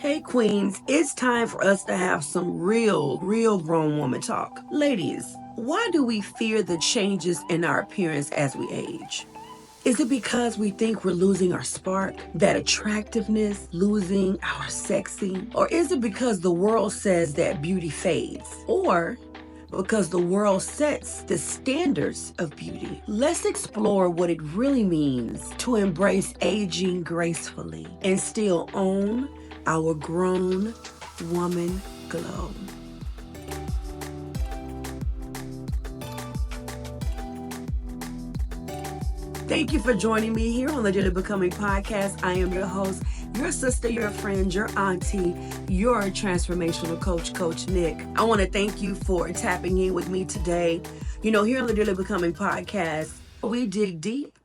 Hey queens, it's time for us to have some real grown woman talk. Ladies, why do we fear the changes in our appearance as we age? Is it because we think we're losing our spark, that attractiveness, losing our sexy? Or is it because the world says that beauty fades? Or because the world sets the standards of beauty? Let's explore what it really means to embrace aging gracefully and still own our grown woman glow. Thank you for joining me here on the Daily Becoming podcast. I am your host, your sister, your friend, your auntie, your transformational coach, Coach Nick. I want to thank you for tapping in with me today. You know, here on the Daily Becoming podcast, we dig deep,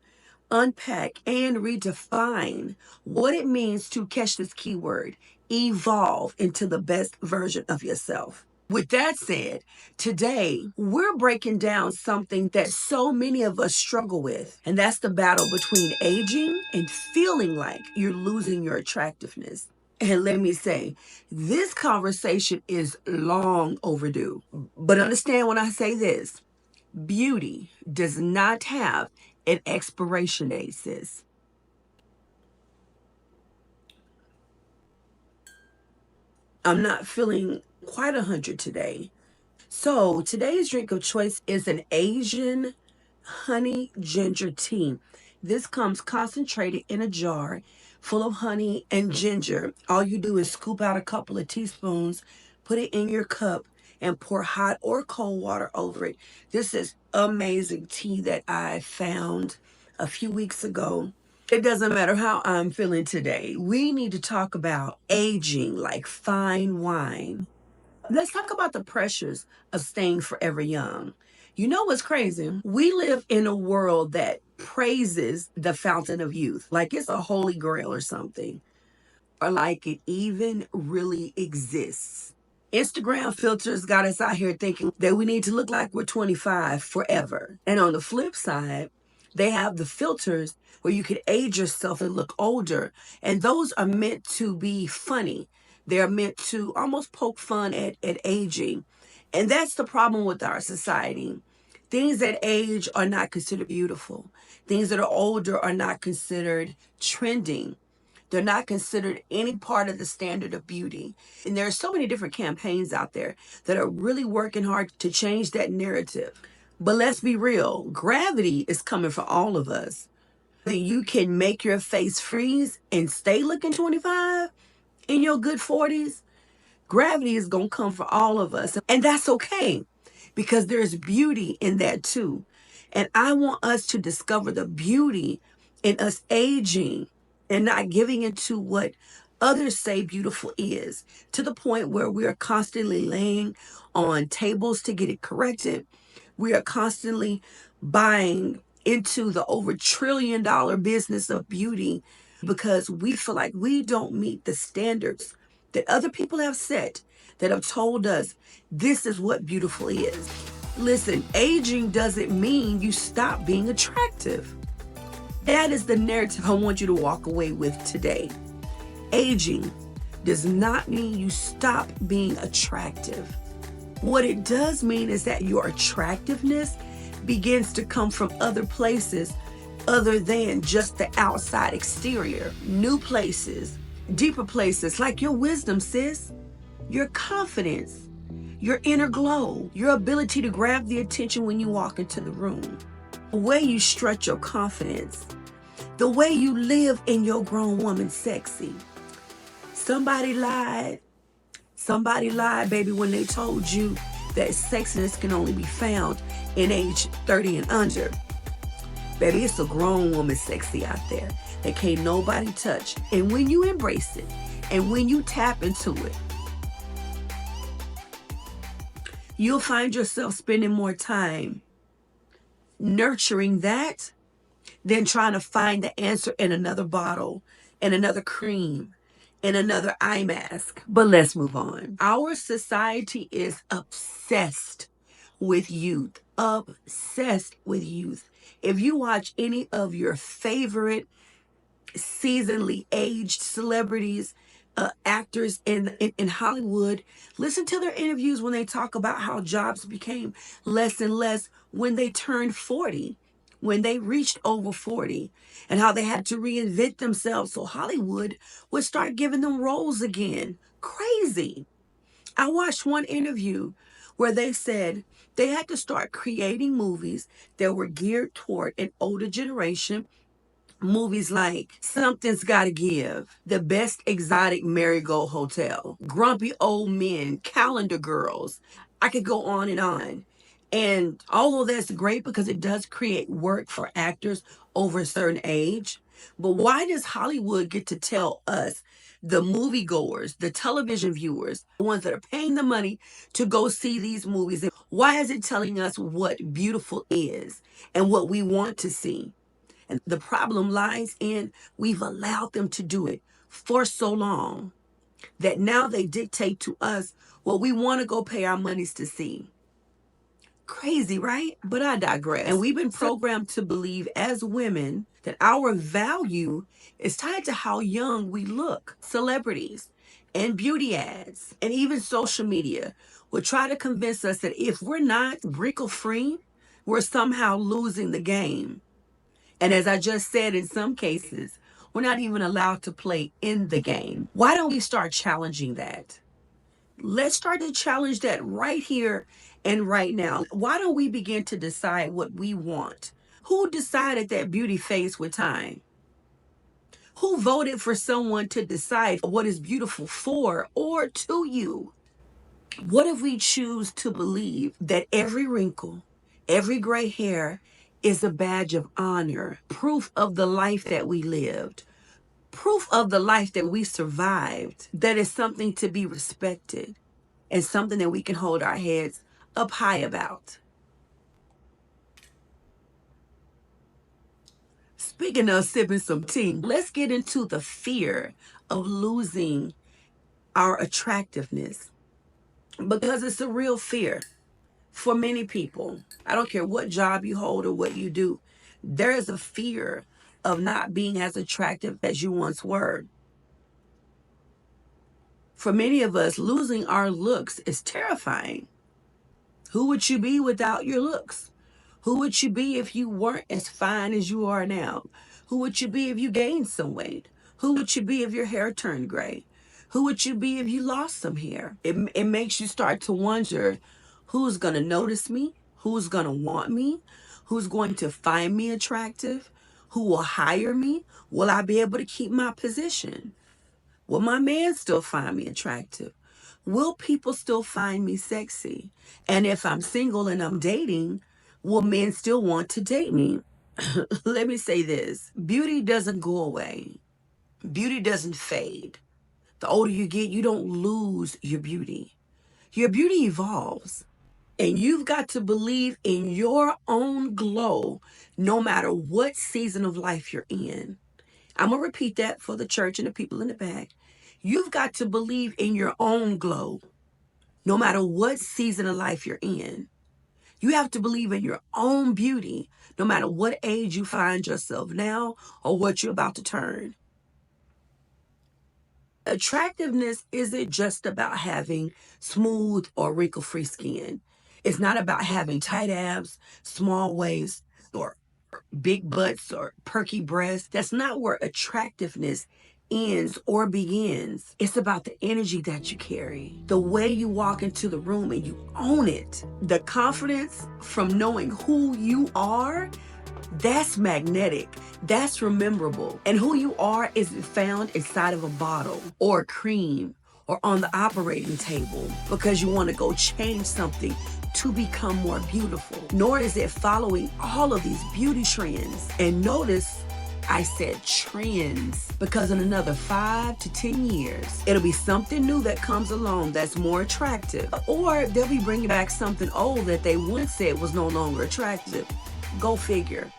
unpack, and redefine what it means to catch this keyword, evolve into the best version of yourself. With that said, today we're breaking down something that so many of us struggle with, and that's the battle between aging and feeling like you're losing your attractiveness. And let me say, this conversation is long overdue. But understand when I say this, beauty does not have an expiration date, sis. I'm not feeling quite 100 today. So today's drink of choice is an Asian honey ginger tea. This comes concentrated in a jar full of honey and ginger. All you do is scoop out a couple of teaspoons, put it in your cup, and pour hot or cold water over it. This is amazing tea that I found a few weeks ago. It doesn't matter how I'm feeling today. We need to talk about aging like fine wine. Let's talk about the pressures of staying forever young. You know what's crazy? We live in a world that praises the fountain of youth like it's a holy grail or something, or like it even really exists. Instagram filters got us out here thinking that we need to look like we're 25 forever. And on the flip side, they have the filters where you can age yourself and look older. And those are meant to be funny. They're meant to almost poke fun at aging. And that's the problem with our society. Things that age are not considered beautiful. Things that are older are not considered trending. They're not considered any part of the standard of beauty. And there are so many different campaigns out there that are really working hard to change that narrative. But let's be real, gravity is coming for all of us. That you can make your face freeze and stay looking 25 in your good 40s. Gravity is going to come for all of us. And that's okay because there's beauty in that too. And I want us to discover the beauty in us aging and not giving into what others say beautiful is, to the point where we are constantly laying on tables to get it corrected. We are constantly buying into the over $1 trillion business of beauty because we feel like we don't meet the standards that other people have set, that have told us this is what beautiful is. Listen, aging doesn't mean you stop being attractive. That is the narrative I want you to walk away with today. Aging does not mean you stop being attractive. What it does mean is that your attractiveness begins to come from other places other than just the outside exterior. New places, deeper places, like your wisdom, sis, your confidence, your inner glow, your ability to grab the attention when you walk into the room, the way you stretch your confidence, the way you live in your grown woman sexy. Somebody lied, baby, when they told you that sexiness can only be found in age 30 and under. Baby, it's a grown woman sexy out there that can't nobody touch. And when you embrace it and when you tap into it, you'll find yourself spending more time nurturing that than trying to find the answer in another bottle, in another cream, in another eye mask. But let's move on. Our society is obsessed with youth. Obsessed with youth. If you watch any of your favorite seasonally aged celebrities, actors in Hollywood, listen to their interviews when they talk about how jobs became less and less when they turned 40, when they reached over 40, and how they had to reinvent themselves so Hollywood would start giving them roles again. Crazy. I watched one interview where they said they had to start creating movies that were geared toward an older generation. Movies like Something's Gotta Give, The Best Exotic Marigold Hotel, Grumpy Old Men, Calendar Girls. I could go on and on. And although that's great because it does create work for actors over a certain age, but why does Hollywood get to tell us, the moviegoers, the television viewers, the ones that are paying the money to go see these movies, and why is it telling us what beautiful is and what we want to see? And the problem lies in we've allowed them to do it for so long that now they dictate to us what we want to go pay our monies to see. Crazy, right? But I digress. And we've been programmed to believe as women that our value is tied to how young we look. Celebrities and beauty ads and even social media will try to convince us that if we're not wrinkle free, we're somehow losing the game. And as I just said, in some cases, we're not even allowed to play in the game. Why don't we start challenging that? Let's start to challenge that right here and right now. Why don't we begin to decide what we want? Who decided that beauty fades with time? Who voted for someone to decide what is beautiful for or to you? What if we choose to believe that every wrinkle, every gray hair is a badge of honor, proof of the life that we lived, proof of the life that we survived, that is something to be respected and something that we can hold our heads up high about? Speaking of sipping some tea, let's get into the fear of losing our attractiveness, because it's a real fear for many people. I don't care what job you hold or what you do, there is a fear of not being as attractive as you once were. For many of us, losing our looks is terrifying. Who would you be without your looks? Who would you be if you weren't as fine as you are now? Who would you be if you gained some weight? Who would you be if your hair turned gray? Who would you be if you lost some hair? It makes you start to wonder, who's going to notice me? Who's going to want me? Who's going to find me attractive? Who will hire me? Will I be able to keep my position? Will my man still find me attractive? Will people still find me sexy? And if I'm single and I'm dating, will men still want to date me? Let me say this. Beauty doesn't go away. Beauty doesn't fade. The older you get, you don't lose your beauty. Your beauty evolves. And you've got to believe in your own glow no matter what season of life you're in. I'm going to repeat that for the church and the people in the back. You've got to believe in your own glow no matter what season of life you're in. You have to believe in your own beauty no matter what age you find yourself now or what you're about to turn. Attractiveness isn't just about having smooth or wrinkle-free skin. It's not about having tight abs, small waists, or big butts or perky breasts. That's not where attractiveness ends or begins. It's about the energy that you carry, the way you walk into the room and you own it, the confidence from knowing who you are. That's magnetic. That's rememberable. And who you are isn't found inside of a bottle or a cream or on the operating table because you want to go change something to become more beautiful. Nor is it following all of these beauty trends. And notice I said trends, because in another 5 to 10 years, it'll be something new that comes along that's more attractive. Or they'll be bringing back something old that they once said was no longer attractive. Go figure.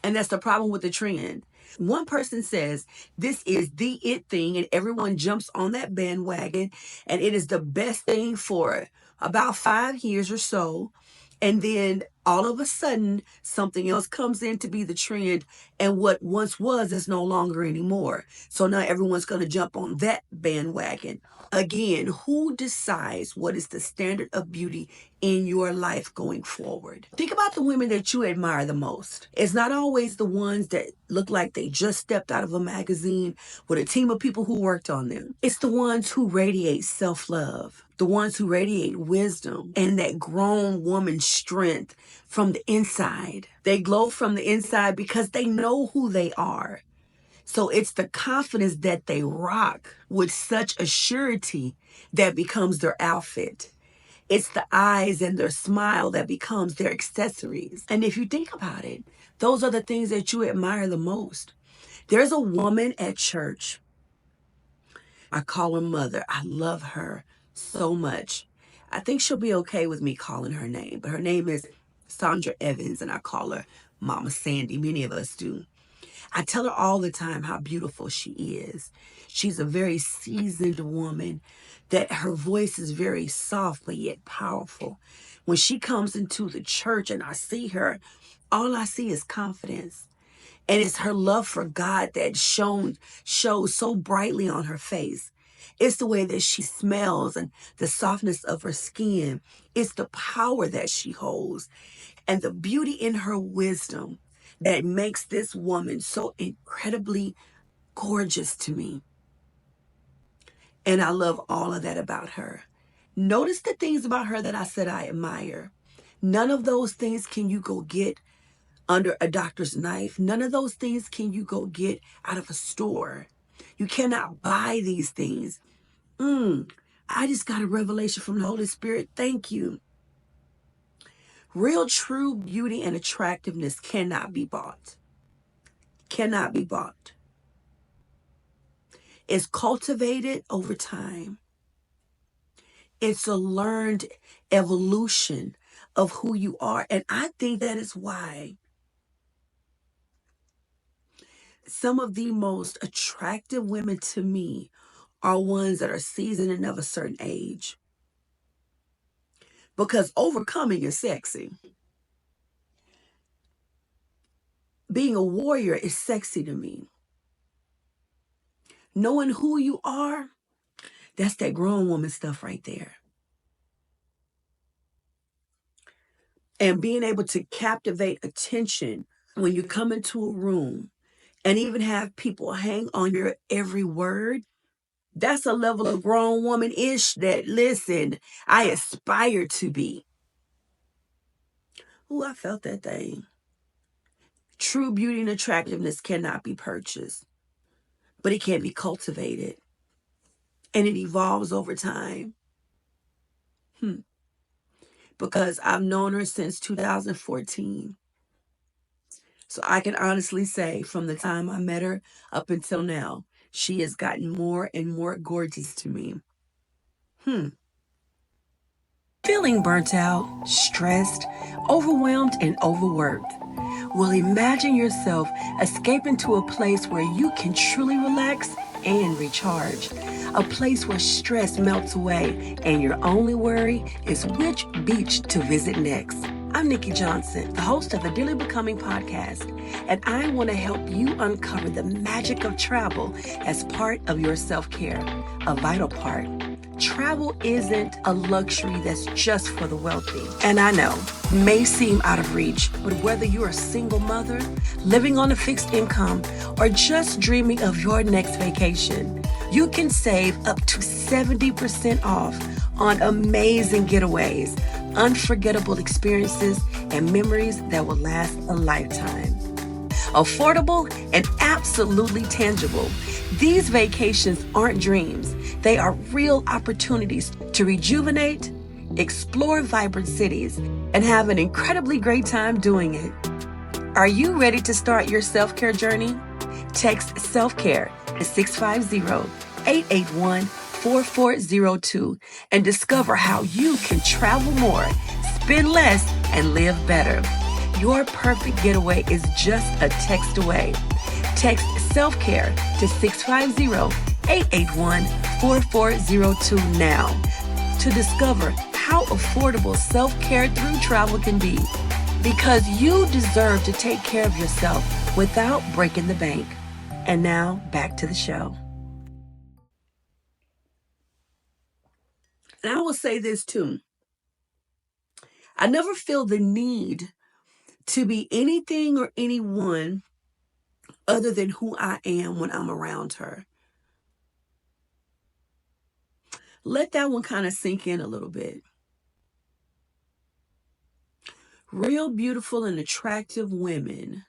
And that's the problem with the trend. One person says this is the it thing and everyone jumps on that bandwagon and it is the best thing for about 5 years or so. And then All of a sudden, something else comes in to be the trend, and what once was is no longer anymore. So now everyone's going to jump on that bandwagon. Again, who decides what is the standard of beauty in your life going forward? Think about the women that you admire the most. It's not always the ones that look like they just stepped out of a magazine with a team of people who worked on them. It's the ones who radiate self-love, the ones who radiate wisdom and that grown woman strength from the inside. They glow from the inside because they know who they are. So it's the confidence that they rock with such a surety that becomes their outfit. It's the eyes and their smile that becomes their accessories. And if you think about it, those are the things that you admire the most. There's a woman at church. I call her Mother. I love her so much. I think she'll be okay with me calling her name, but her name is Sandra Evans, and I call her Mama Sandy. Many of us do. I tell her all the time how beautiful she is. She's a very seasoned woman, that her voice is very soft but yet powerful. When she comes into the church and I see her, all I see is confidence. And it's her love for God that shows so brightly on her face. It's the way that she smells and the softness of her skin. It's the power that she holds and the beauty in her wisdom that makes this woman so incredibly gorgeous to me. And I love all of that about her. Notice the things about her that I said I admire. None of those things can you go get under a doctor's knife. None of those things can you go get out of a store. You cannot buy these things. I just got a revelation from the Holy Spirit. Thank you. Real, true beauty and attractiveness cannot be bought. Cannot be bought. It's cultivated over time. It's a learned evolution of who you are. And I think that is why some of the most attractive women to me are ones that are seasoned and of a certain age. Because overcoming is sexy. Being a warrior is sexy to me. Knowing who you are, that's that grown woman stuff right there. And being able to captivate attention when you come into a room and even have people hang on your every word, that's a level of grown woman-ish that, listen, I aspire to be. Ooh, I felt that thing. True beauty and attractiveness cannot be purchased, but it can be cultivated. And it evolves over time. Because I've known her since 2014. So I can honestly say from the time I met her up until now, she has gotten more and more gorgeous to me. Feeling burnt out, stressed, overwhelmed, and overworked? Well, imagine yourself escaping to a place where you can truly relax and recharge. A place where stress melts away and your only worry is which beach to visit next. I'm Nikki Johnson, the host of the Daily Becoming podcast, and I want to help you uncover the magic of travel as part of your self-care, a vital part. Travel isn't a luxury that's just for the wealthy. And I know, may seem out of reach, but whether you're a single mother, living on a fixed income, or just dreaming of your next vacation, you can save up to 70% off on amazing getaways, unforgettable experiences, and memories that will last a lifetime. Affordable and absolutely tangible. These vacations aren't dreams. They are real opportunities to rejuvenate, explore vibrant cities, and have an incredibly great time doing it. Are you ready to start your self-care journey? Text self-care to 650-881-4402 and discover how you can travel more, spend less, and live better. Your perfect getaway is just a text away. Text self-care to 650-881-4402 now to discover how affordable self-care through travel can be. because you deserve to take care of yourself without breaking the bank. And now, back to the show. And I will say this too. I never feel the need to be anything or anyone other than who I am when I'm around her. Let that one kind of sink in a little bit. Real beautiful and attractive women,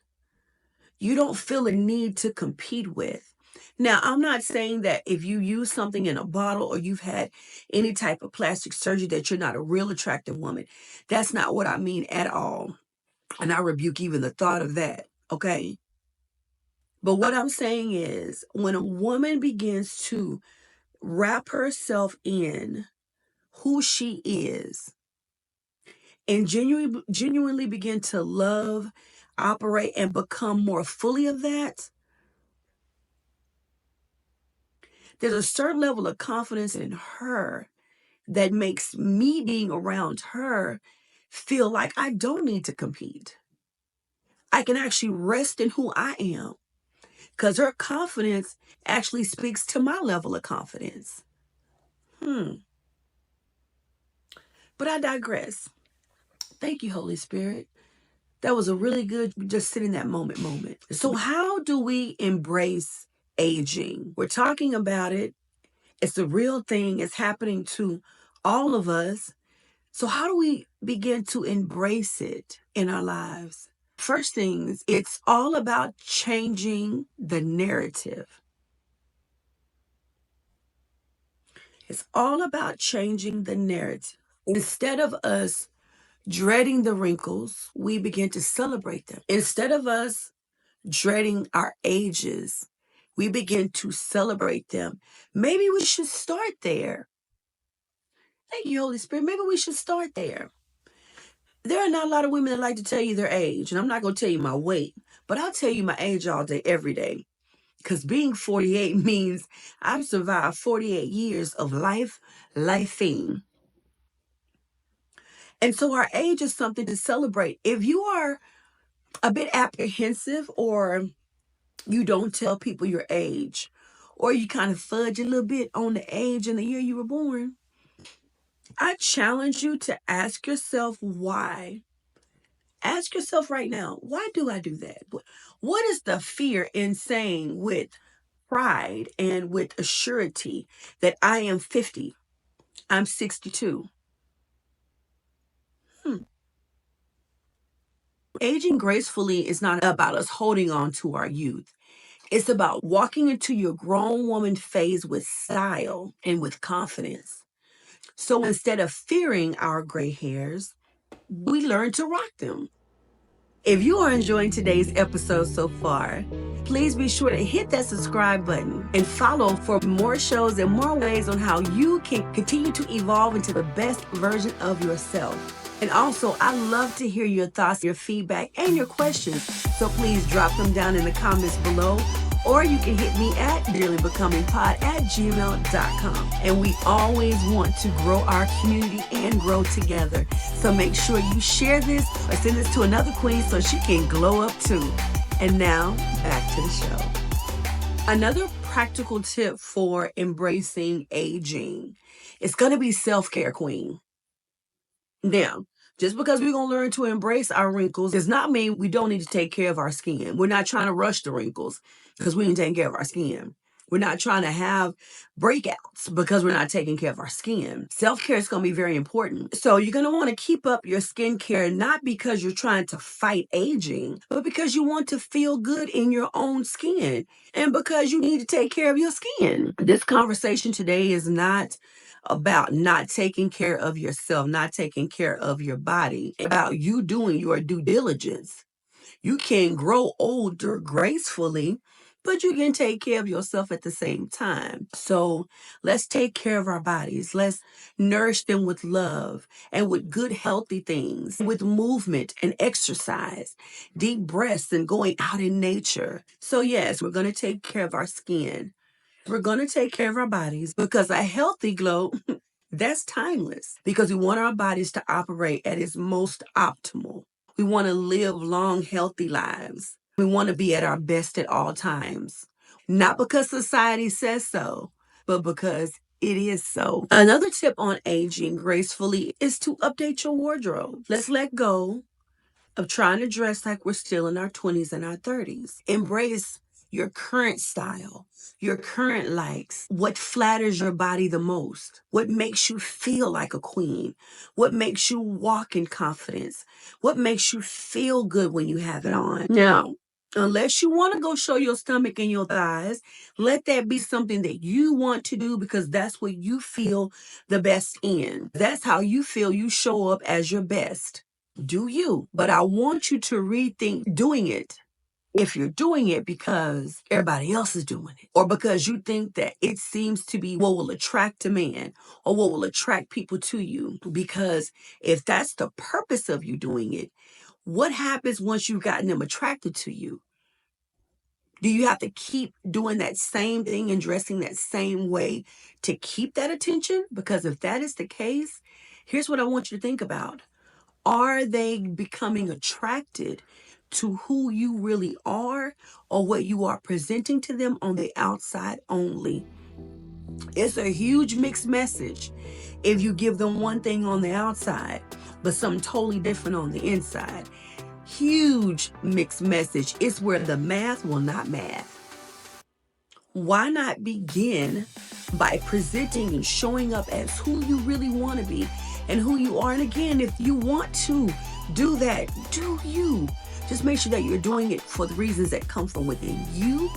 you don't feel a need to compete with. Now, I'm not saying that if you use something in a bottle or you've had any type of plastic surgery that you're not a real attractive woman. That's not what I mean at all. And I rebuke even the thought of that, okay? But what I'm saying is when a woman begins to wrap herself in who she is and genuinely begin to love, operate, and become more fully of that, there's a certain level of confidence in her that makes me being around her feel like I don't need to compete. I can actually rest in who I am because her confidence actually speaks to my level of confidence. But I digress. Thank you, Holy Spirit. That was a really good, just sit in that moment. So how do we embrace aging? We're talking about it. It's a real thing. It's happening to all of us. So how do we begin to embrace it in our lives? First things, it's all about changing the narrative. It's all about changing the narrative. Instead of us dreading the wrinkles, we begin to celebrate them. Instead of us dreading our ages, we begin to celebrate them. Maybe we should start there. Thank you, Holy Spirit. Maybe we should start there. There are not a lot of women that like to tell you their age, and I'm not going to tell you my weight, but I'll tell you my age all day, every day. Because being 48 means I've survived 48 years of lifing. And so our age is something to celebrate. If you are a bit apprehensive or you don't tell people your age, or you kind of fudge a little bit on the age and the year you were born, I challenge you to ask yourself why. Ask yourself right now, why do I do that? What is the fear in saying with pride and with a surety that I am 50, I'm 62? Aging gracefully is not about us holding on to our youth. It's about walking into your grown woman phase with style and with confidence. So instead of fearing our gray hairs, we learn to rock them. If you are enjoying today's episode so far, please be sure to hit that subscribe button and follow for more shows and more ways on how you can continue to evolve into the best version of yourself. And also, I love to hear your thoughts, your feedback, and your questions. So please drop them down in the comments below. Or you can hit me at dearlybecomingpod@gmail.com. And we always want to grow our community and grow together. So make sure you share this or send this to another queen so she can glow up too. And now, back to the show. Another practical tip for embracing aging is going to be self-care, queen. Now, just because we're going to learn to embrace our wrinkles does not mean we don't need to take care of our skin. We're not trying to rush the wrinkles because we ain't taking care of our skin. We're not trying to have breakouts because we're not taking care of our skin. Self-care is going to be very important. So you're going to want to keep up your skincare, not because you're trying to fight aging, but because you want to feel good in your own skin and because you need to take care of your skin. This conversation today is not about not taking care of yourself, not taking care of your body, about you doing your due diligence. You can grow older gracefully, but you can take care of yourself at the same time. So let's take care of our bodies. Let's nourish them with love and with good, healthy things, with movement and exercise, deep breaths and going out in nature. So yes, we're going to take care of our skin. We're going to take care of our bodies because a healthy glow, that's timeless because we want our bodies to operate at its most optimal. We want to live long, healthy lives. We want to be at our best at all times. Not because society says so, but because it is so. Another tip on aging gracefully is to update your wardrobe. Let's let go of trying to dress like we're still in our 20s and our 30s. Embrace your current style, your current likes, what flatters your body the most, what makes you feel like a queen, what makes you walk in confidence, what makes you feel good when you have it on. Now, unless you want to go show your stomach and your thighs, let that be something that you want to do because that's what you feel the best in. That's how you feel you show up as your best. Do you? But I want you to rethink doing it if you're doing it because everybody else is doing it, or because you think that it seems to be what will attract a man or what will attract people to you. Because if that's the purpose of you doing it, what happens once you've gotten them attracted to you? Do you have to keep doing that same thing and dressing that same way to keep that attention? Because if that is the case, here's what I want you to think about. Are they becoming attracted to who you really are or what you are presenting to them on the outside only? It's a huge mixed message if you give them one thing on the outside, but something totally different on the inside. Huge mixed message. It's where the math will not math. Why not begin by presenting and showing up as who you really want to be and who you are? And again, if you want to do that, do you. Just make sure that you're doing it for the reasons that come from within you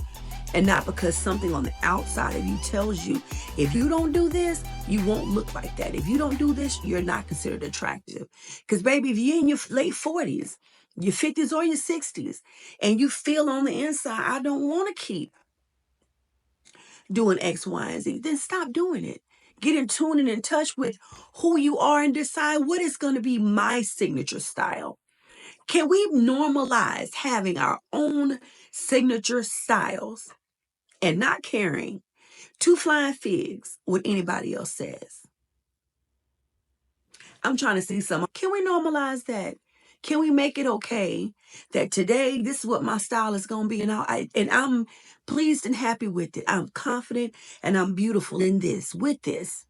and not because something on the outside of you tells you, if you don't do this, you won't look like that. If you don't do this, you're not considered attractive. Because baby, if you're in your late 40s, your 50s or your 60s, and you feel on the inside, I don't want to keep doing X, Y, and Z, then stop doing it. Get in tune and in touch with who you are and decide what is going to be my signature style. Can we normalize having our own signature styles and not caring two flying figs what anybody else says? I'm trying to see something. Can we normalize that? Can we make it okay that today this is what my style is going to be, and I'm pleased and happy with it. I'm confident and I'm beautiful in this, with this.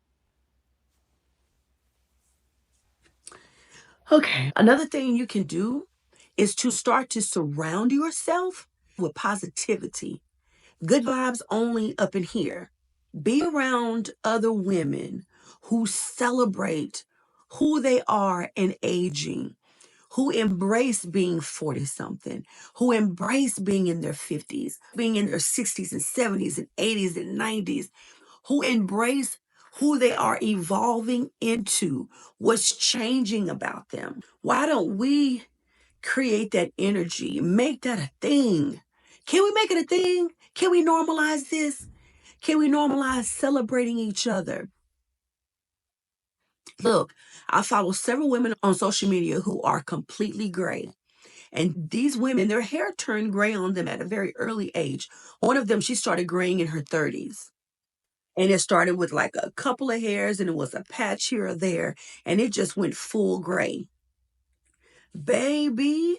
Okay. Another thing you can do is to start to surround yourself with positivity. Good vibes only up in here. Be around other women who celebrate who they are in aging, who embrace being 40 something, who embrace being in their 50s, being in their 60s and 70s and 80s and 90s, who embrace who they are evolving into, what's changing about them. Why don't we create that energy, make that a thing? Can we make it a thing? Can we normalize this? Can we normalize celebrating each other? Look, I follow several women on social media who are completely gray. And these women, their hair turned gray on them at a very early age. One of them, she started graying in her 30s. And it started with like a couple of hairs and it was a patch here or there. And it just went full gray. Baby,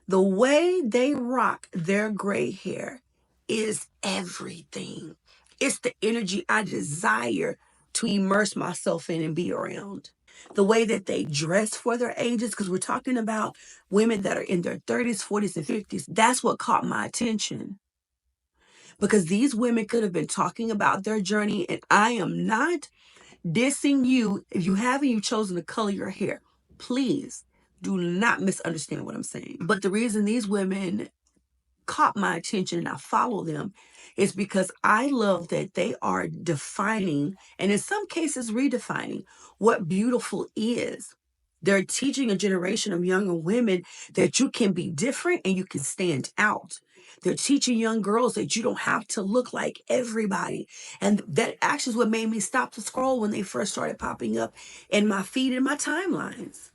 the way they rock their gray hair is everything. It's the energy I desire to immerse myself in and be around. The way that they dress for their ages, because we're talking about women that are in their 30s, 40s, and 50s. That's what caught my attention. Because these women could have been talking about their journey, and I am not dissing you. If you haven't, you've chosen to color your hair. Please do not misunderstand what I'm saying. But the reason these women caught my attention and I follow them is because I love that they are defining and in some cases redefining what beautiful is. They're teaching a generation of younger women that you can be different and you can stand out. They're teaching young girls that you don't have to look like everybody. And that actually is what made me stop to scroll when they first started popping up in my feed and my timelines.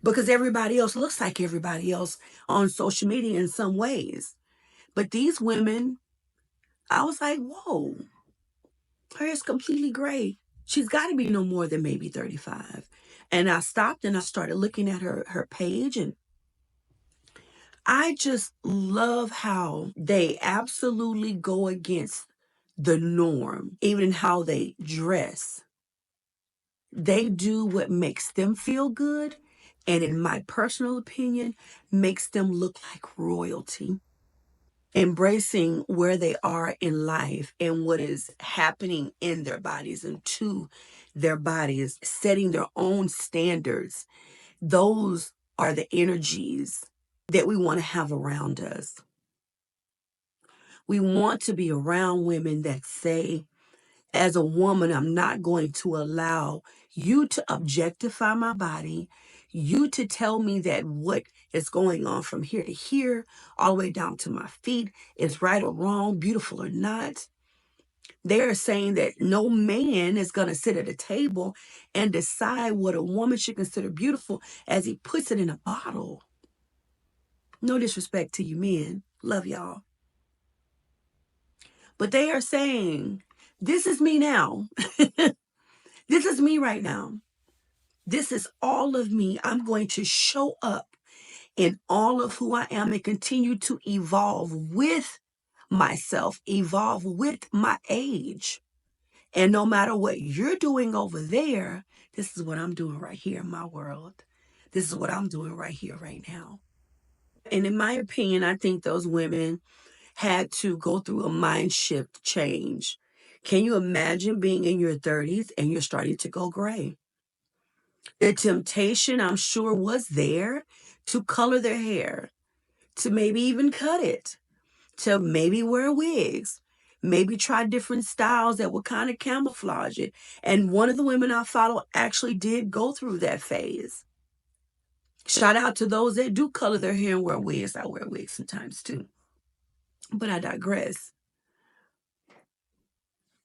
Because everybody else looks like everybody else on social media in some ways. But these women, I was like, whoa, her hair's completely gray. She's got to be no more than maybe 35. And I stopped and I started looking at her page, and I just love how they absolutely go against the norm, even in how they dress. They do what makes them feel good, and in my personal opinion, makes them look like royalty. Embracing where they are in life and what is happening in their bodies and to their bodies, setting their own standards. Those are the energies that we want to have around us. We want to be around women that say, as a woman, I'm not going to allow you to objectify my body, you to tell me that what is going on from here to here, all the way down to my feet, is right or wrong, beautiful or not. They're saying that no man is going to sit at a table and decide what a woman should consider beautiful as he puts it in a bottle. No disrespect to you men. Love y'all. But they are saying, this is me now. This is me right now. This is all of me. I'm going to show up in all of who I am and continue to evolve with myself, evolve with my age. And no matter what you're doing over there, this is what I'm doing right here in my world. This is what I'm doing right here, right now. And in my opinion, I think those women had to go through a mind shift change. Can you imagine being in your 30s and you're starting to go gray? The temptation, I'm sure, was there to color their hair, to maybe even cut it, to maybe wear wigs, maybe try different styles that would kind of camouflage it. And one of the women I follow actually did go through that phase. Shout out to those that do color their hair and wear wigs. I wear wigs sometimes too. But I digress.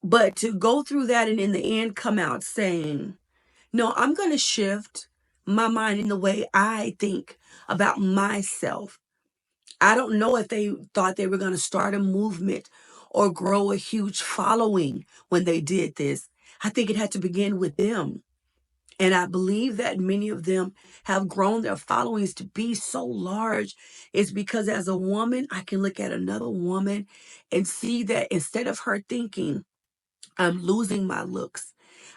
But to go through that and in the end come out saying, no, I'm going to shift my mind in the way I think about myself. I don't know if they thought they were going to start a movement or grow a huge following when they did this. I think it had to begin with them. And I believe that many of them have grown their followings to be so large. It's because as a woman, I can look at another woman and see that instead of her thinking, I'm losing my looks,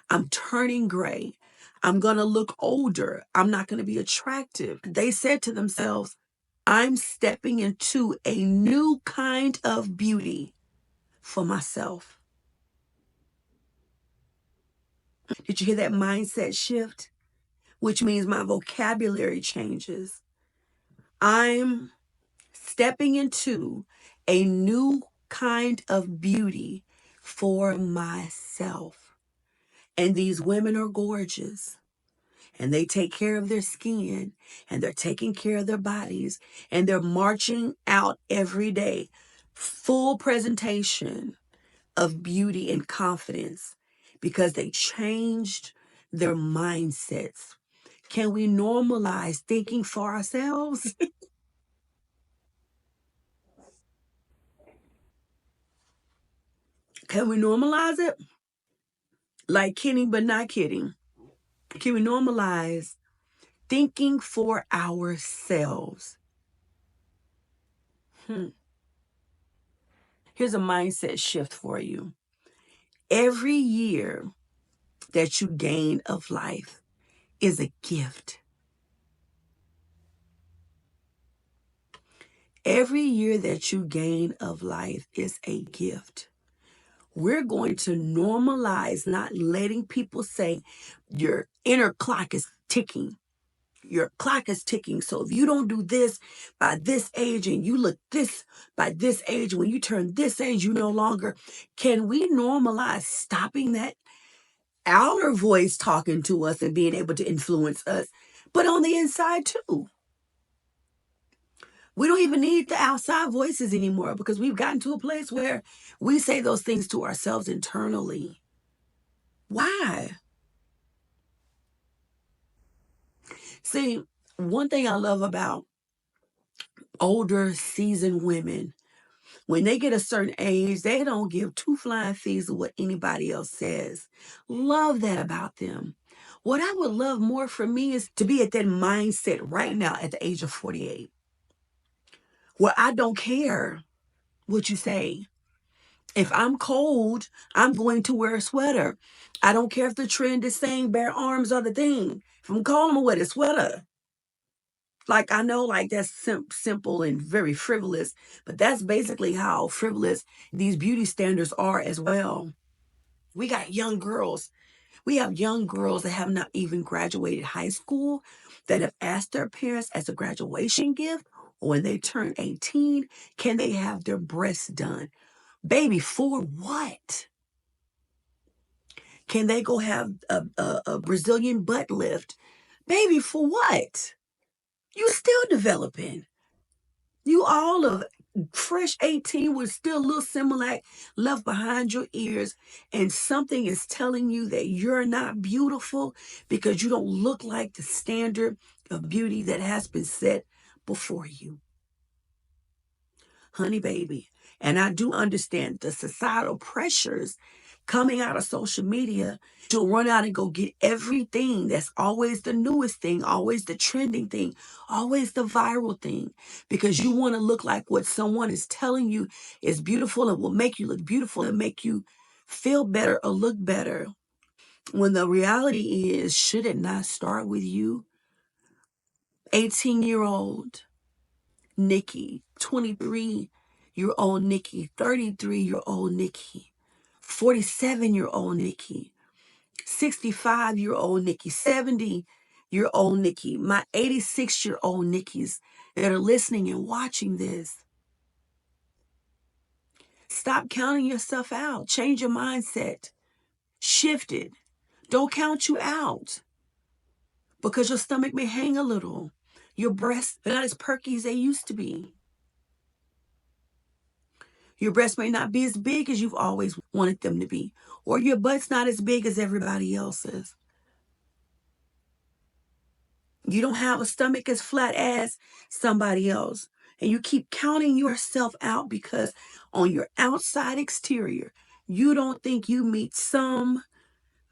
I'm turning gray, I'm going to look older, I'm not going to be attractive, they said to themselves, I'm stepping into a new kind of beauty for myself. Did you hear that mindset shift? Which means my vocabulary changes. I'm stepping into a new kind of beauty for myself. And these women are gorgeous. And they take care of their skin and they're taking care of their bodies and they're marching out every day, full presentation of beauty and confidence because they changed their mindsets. Can we normalize thinking for ourselves? Can we normalize it? Like kidding, but not kidding. Can we normalize thinking for ourselves? Hmm. Here's a mindset shift for you. Every year that you gain of life is a gift. Every year that you gain of life is a gift. We're going to normalize not letting people say your inner clock is ticking. Your clock is ticking. So if you don't do this by this age and you look this by this age, when you turn this age, you no longer. Can we normalize stopping that outer voice talking to us and being able to influence us, but on the inside too? We don't even need the outside voices anymore because we've gotten to a place where we say those things to ourselves internally. Why? See, one thing I love about older, seasoned women, when they get a certain age, they don't give two flying fees of what anybody else says. Love that about them. What I would love more for me is to be at that mindset right now at the age of 48. where I don't care what you say. If I'm cold, I'm going to wear a sweater. I don't care if the trend is saying bare arms are the thing. If I'm cold, I'm gonna wear a sweater. Like, I know, like, that's simple and very frivolous, but that's basically how frivolous these beauty standards are as well. We got young girls. We have young girls that have not even graduated high school that have asked their parents as a graduation gift, or when they turn 18, can they have their breasts done? Baby, for what? Can they go have a Brazilian butt lift? Baby, for what? You still developing. You all of fresh 18 with still a little Similac left behind your ears, and something is telling you that you're not beautiful because you don't look like the standard of beauty that has been set before you. Honey baby, and I do understand the societal pressures coming out of social media to run out and go get everything that's always the newest thing, always the trending thing, always the viral thing, because you want to look like what someone is telling you is beautiful and will make you look beautiful and make you feel better or look better. When the reality is, should it not start with you? 18-year-old Nikki, 23-year-old Nikki, 33-year-old Nikki, 47-year-old Nikki, 65-year-old Nikki, 70-year-old Nikki, my 86-year-old Nikki's that are listening and watching this. Stop counting yourself out. Change your mindset. Shift it. Don't count you out because your stomach may hang a little. Your breasts are not as perky as they used to be. Your breasts may not be as big as you've always wanted them to be, or your butt's not as big as everybody else's. You don't have a stomach as flat as somebody else. And you keep counting yourself out because on your outside exterior, you don't think you meet some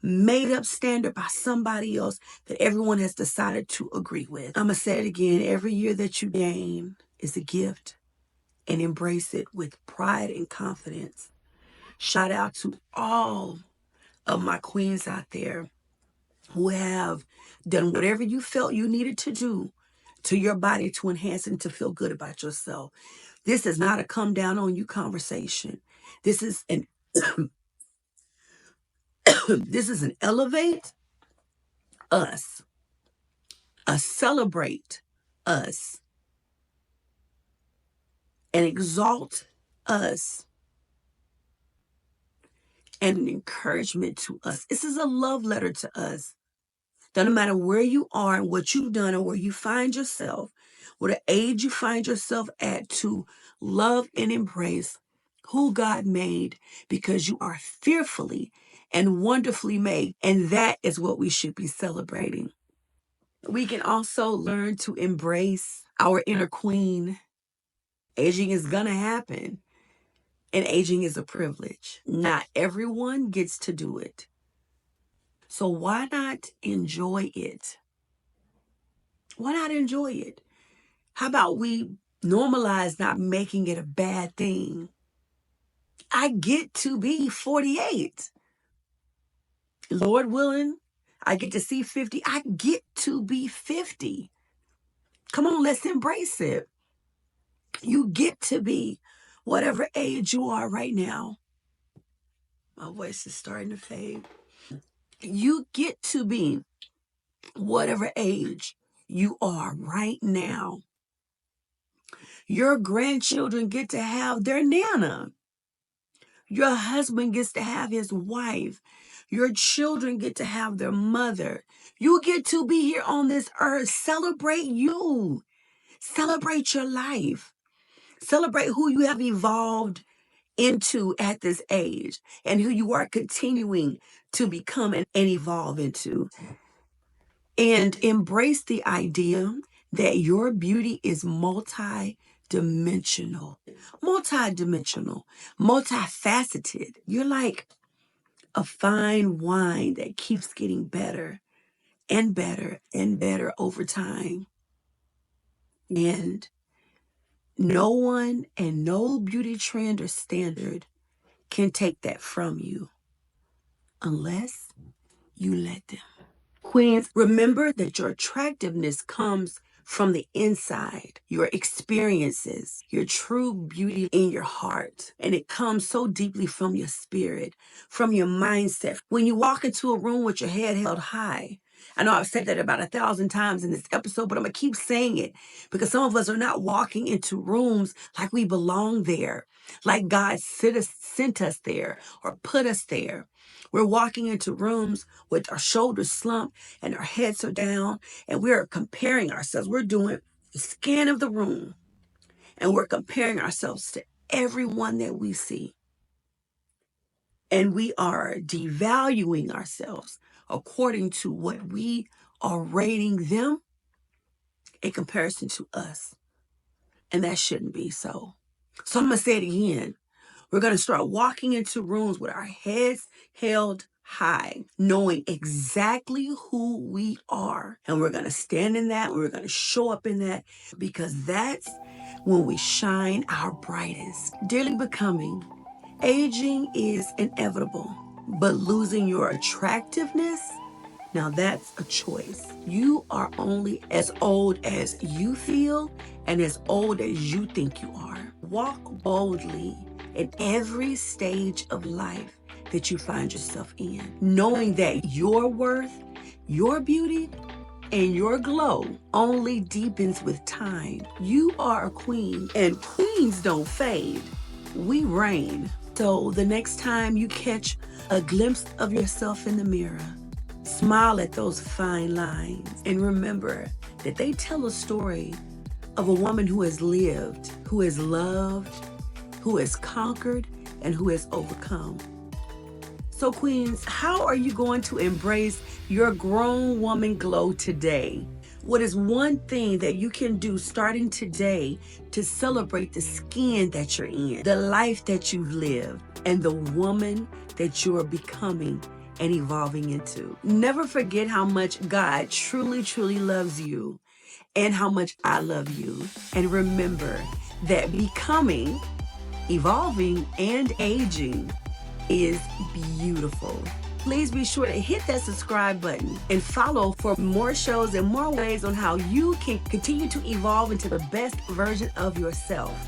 made up standard by somebody else that everyone has decided to agree with. I'm going to say it again. Every year that you gain is a gift, and embrace it with pride and confidence. Shout out to all of my queens out there who have done whatever you felt you needed to do to your body to enhance and to feel good about yourself. This is not a come down on you conversation. This is an this is an elevate us, a celebrate us, and exalt us, and an encouragement to us. This is a love letter to us. That no matter where you are and what you've done or where you find yourself, what age you find yourself at, to love and embrace who God made, because you are fearfully and wonderfully made. And that is what we should be celebrating. We can also learn to embrace our inner queen. Aging is going to happen, and aging is a privilege. Not everyone gets to do it. So why not enjoy it? Why not enjoy it? How about we normalize not making it a bad thing? I get to be 48. Lord willing, I get to see 50. I get to be 50. Come on, let's embrace it. You get to be whatever age you are right now. My voice is starting to fade. You get to be whatever age you are right now. Your grandchildren get to have their nana. Your husband gets to have his wife. Your children get to have their mother. You get to be here on this earth. Celebrate you. Celebrate your life. Celebrate who you have evolved into at this age and who you are continuing to become and evolve into. And embrace the idea that your beauty is multidimensional, multifaceted. You're like a fine wine that keeps getting better and better and better over time. And No one and no beauty trend or standard can take that from you unless you let them. Queens, remember that your attractiveness comes from the inside, your experiences, your true beauty in your heart. And it comes so deeply from your spirit, from your mindset. When you walk into a room with your head held high, I know I've said that about 1,000 times in this episode, but I'm going to keep saying it because some of us are not walking into rooms like we belong there, like God sent us there or put us there. We're walking into rooms with our shoulders slumped and our heads are down, and we're comparing ourselves. We're doing a scan of the room, and we're comparing ourselves to everyone that we see. And we are devaluing ourselves according to what we are rating them in comparison to us. And that shouldn't be so. So I'm going to say it again. We're going to start walking into rooms with our heads held high, knowing exactly who we are. And we're going to stand in that. We're going to show up in that because that's when we shine our brightest. Dearly becoming, aging is inevitable, but losing your attractiveness, now that's a choice. You are only as old as you feel and as old as you think you are. Walk boldly in every stage of life that you find yourself in, knowing that your worth, your beauty, and your glow only deepens with time. You are a queen, and queens don't fade. We reign. So the next time you catch a glimpse of yourself in the mirror, smile at those fine lines and remember that they tell a story of a woman who has lived, who has loved, who has conquered, and who has overcome. So queens, how are you going to embrace your grown woman glow today? What is one thing that you can do starting today to celebrate the skin that you're in, the life that you've lived, and the woman that you're becoming and evolving into? Never forget how much God truly, truly loves you and how much I love you. And remember that becoming, evolving, and aging is beautiful. Please be sure to hit that subscribe button and follow for more shows and more ways on how you can continue to evolve into the best version of yourself.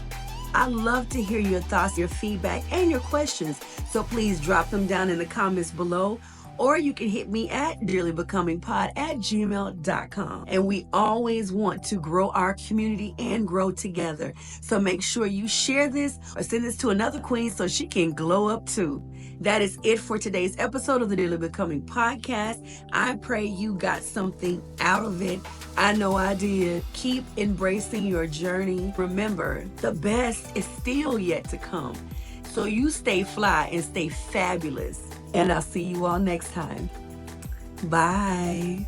I love to hear your thoughts, your feedback, and your questions. So please drop them down in the comments below, or you can hit me at dearlybecomingpod@gmail.com. And we always want to grow our community and grow together. So make sure you share this or send this to another queen so she can glow up too. That is it for today's episode of the Dearly Becoming podcast. I pray you got something out of it. I know I did. Keep embracing your journey. Remember, the best is still yet to come. So you stay fly and stay fabulous. And I'll see you all next time. Bye.